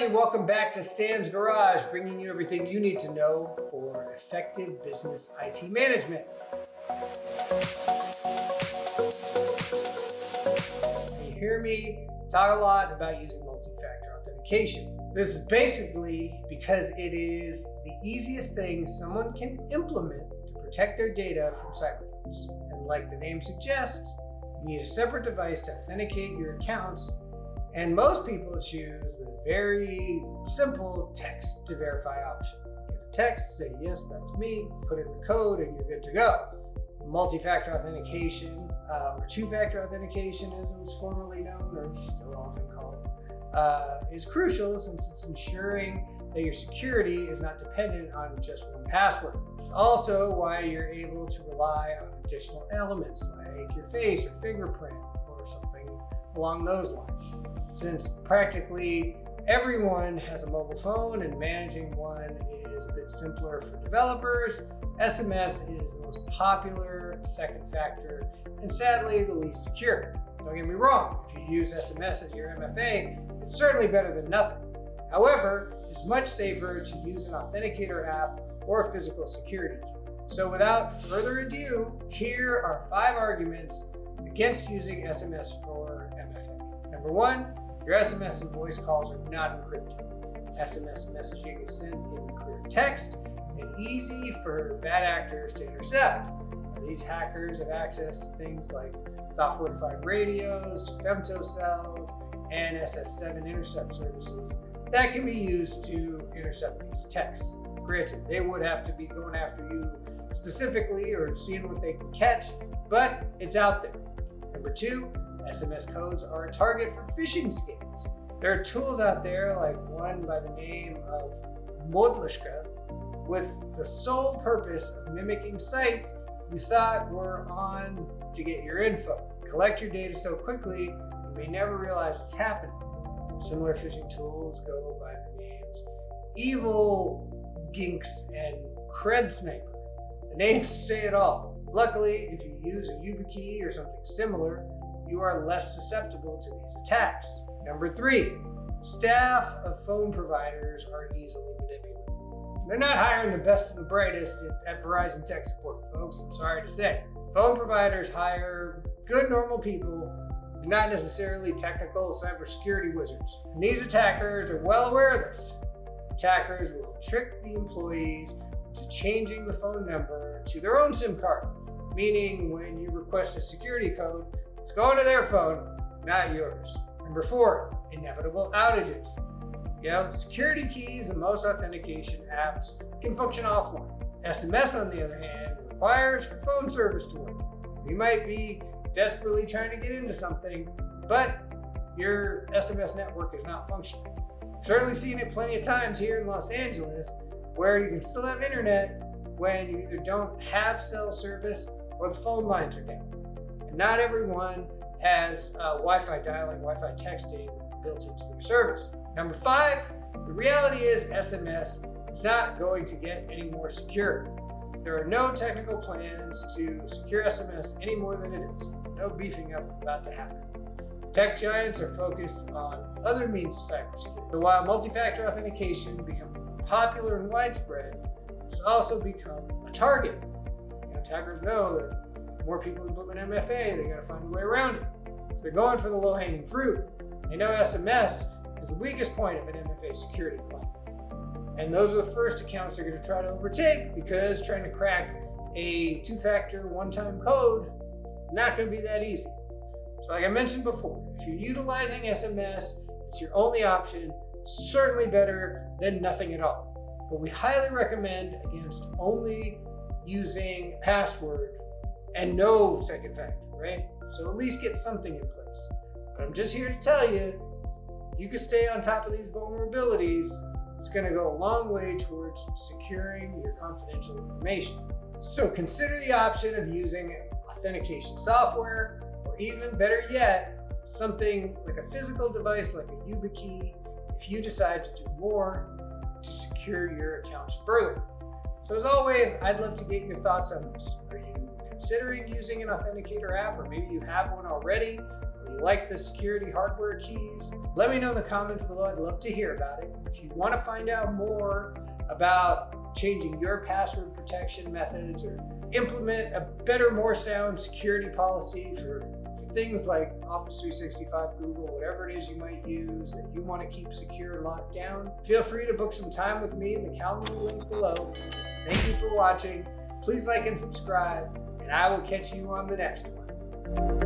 everybody, welcome back to Stan's Garage, bringing you everything you need to know for effective business IT management. You hear me talk a lot about using multi-factor authentication. This is basically because it is the easiest thing someone can implement to protect their data from cyber threats. And like the name suggests, you need a separate device to authenticate your accounts. And most people choose the very simple text to verify option. Get a text, say, yes, that's me, put in the code, and you're good to go. Multi-factor authentication, or two-factor authentication as it was formerly known, or still often called, is crucial since it's ensuring that your security is not dependent on just one password. It's also why you're able to rely on additional elements like your face or fingerprint or something along those lines. Since practically everyone has a mobile phone and managing one is a bit simpler for developers, SMS is the most popular second factor and sadly the least secure. Don't get me wrong, if you use SMS as your MFA, it's certainly better than nothing. However, it's much safer to use an authenticator app or a physical security key. So without further ado, here are 5 arguments against using SMS for MFA. Number 1, your SMS and voice calls are not encrypted. SMS messaging is sent in clear text and easy for bad actors to intercept. These hackers have access to things like software-defined radios, femtocells, and SS7 intercept services that can be used to intercept these texts. Granted, they would have to be going after you specifically or seeing what they can catch, but it's out there. Number 2, SMS codes are a target for phishing scams. There are tools out there like one by the name of Modlishka with the sole purpose of mimicking sites you thought were on to get your info. Collect your data so quickly, you may never realize it's happening. Similar phishing tools go by the names Evil Ginks and Cred Sniper. The names say it all. Luckily, if you use a YubiKey or something similar, you are less susceptible to these attacks. Number 3, staff of phone providers are easily manipulated. They're not hiring the best and the brightest at Verizon tech support, folks, I'm sorry to say. Phone providers hire good, normal people, not necessarily technical cybersecurity wizards. And these attackers are well aware of this. Attackers will trick the employees to changing the phone number to their own SIM card, meaning when you request a security code, it's going to their phone, not yours. Number 4, inevitable outages. Security keys and most authentication apps can function offline. SMS, on the other hand, requires for phone service to work. You might be desperately trying to get into something, but your SMS network is not functioning. I've certainly seen it plenty of times here in Los Angeles where you can still have internet when you either don't have cell service or the phone lines are down. And not everyone has Wi-Fi dialing, Wi-Fi texting built into their service. Number 5, the reality is SMS is not going to get any more secure. There are no technical plans to secure SMS any more than it is. No beefing up about to happen. Tech giants are focused on other means of cybersecurity. So while multi-factor authentication becomes popular and widespread, it's also become a target. Attackers know that the more people implement MFA, they gotta find a way around it. So they're going for the low-hanging fruit. They know SMS is the weakest point of an MFA security plan. And those are the first accounts they're going to try to overtake because trying to crack a 2-factor one-time code is not going to be that easy. So like I mentioned before, if you're utilizing SMS, it's your only option. It's certainly better than nothing at all. But we highly recommend against only using password and no second factor, right? So at least get something in place. But I'm just here to tell you, you can stay on top of these vulnerabilities. It's going to go a long way towards securing your confidential information. So consider the option of using authentication software, or even better yet, something like a physical device like a YubiKey if you decide to do more to secure your accounts further. So as always, I'd love to get your thoughts on this. Are you considering using an authenticator app, or maybe you have one already? Are You like the security hardware keys? Let me know in the comments below. I'd love to hear about it. If you want to find out more about changing your password protection methods or implement a better, more sound security policy for things like Office 365, Google, whatever it is you might use that you want to keep secure and locked down, feel free to book some time with me in the calendar link below. Thank you for watching. Please like and subscribe, and I will catch you on the next one.